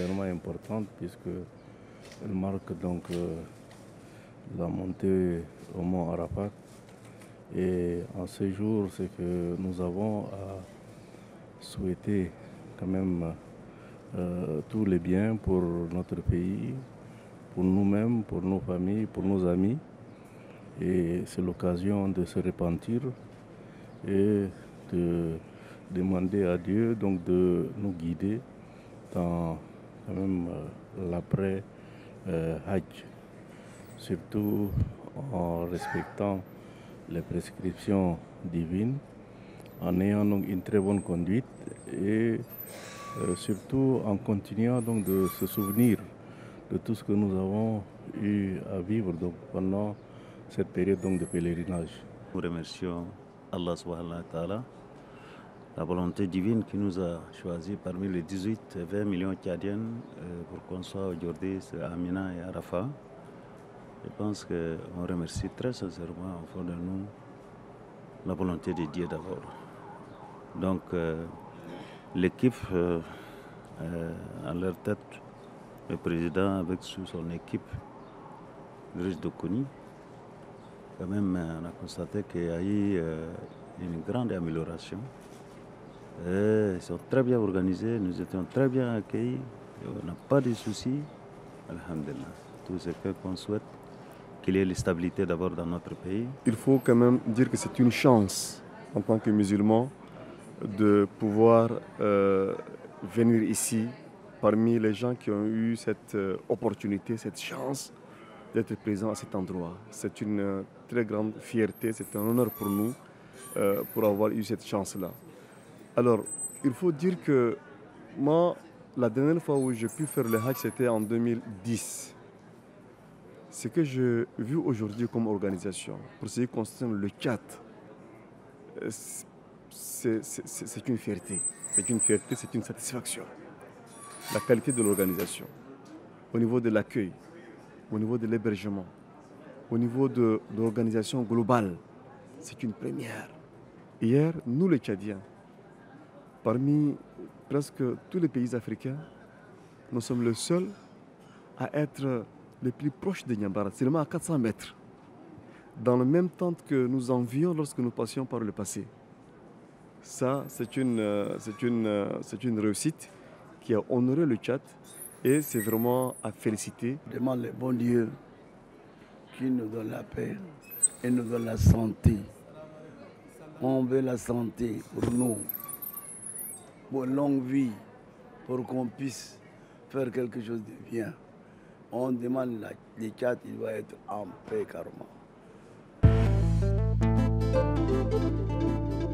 particulièrement importante puisque elle marque donc la montée au mont Arafat. Et en ce jour, c'est que nous avons à souhaiter quand même tous les biens pour notre pays, pour nous-mêmes, pour nos familles, pour nos amis. Et c'est l'occasion de se repentir et de demander à Dieu donc de nous guider dans quand même l'après-Hajj, surtout en respectant les prescriptions divines, en ayant donc une très bonne conduite et surtout en continuant donc de se souvenir de tout ce que nous avons eu à vivre donc pendant cette période donc de pèlerinage. Nous remercions Allah subhanahu wa ta'ala, la volonté divine qui nous a choisis parmi les 18 et 20 millions Tchadiennes pour qu'on soit aujourd'hui à Mina et Arafat. Je pense qu'on remercie très sincèrement au fond de nous la volonté de Dieu d'abord. Donc l'équipe à leur tête, le président avec son équipe, Idriss Déby, quand même on a constaté qu'il y a eu une grande amélioration. Ils sont très bien organisés, nous étions très bien accueillis, on n'a pas de soucis, alhamdulillah. Tout ce qu'on souhaite, qu'il y ait la stabilité d'abord dans notre pays. Il faut quand même dire que c'est une chance en tant que musulman de pouvoir venir ici parmi les gens qui ont eu cette opportunité, cette chance d'être présents à cet endroit. C'est une très grande fierté, c'est un honneur pour nous pour avoir eu cette chance-là. Alors, il faut dire que moi, la dernière fois où j'ai pu faire le Hajj, c'était en 2010. Ce que j'ai vu aujourd'hui comme organisation, pour ce qui concerne le Tchad, c'est une fierté. C'est une fierté, c'est une satisfaction. La qualité de l'organisation, au niveau de l'accueil, au niveau de l'hébergement, au niveau de l'organisation globale, c'est une première. Hier, nous les Tchadiens, parmi presque tous les pays africains, nous sommes les seuls à être les plus proches de Niambara, seulement à 400 mètres, dans le même temps que nous envions lorsque nous passions par le passé. Ça, c'est une réussite qui a honoré le Tchad et c'est vraiment à féliciter. Je demande le bon Dieu qui nous donne la paix et nous donne la santé. On veut la santé pour nous, pour une longue vie, pour qu'on puisse faire quelque chose de bien. On demande le Tchad, il va être en paix carrément.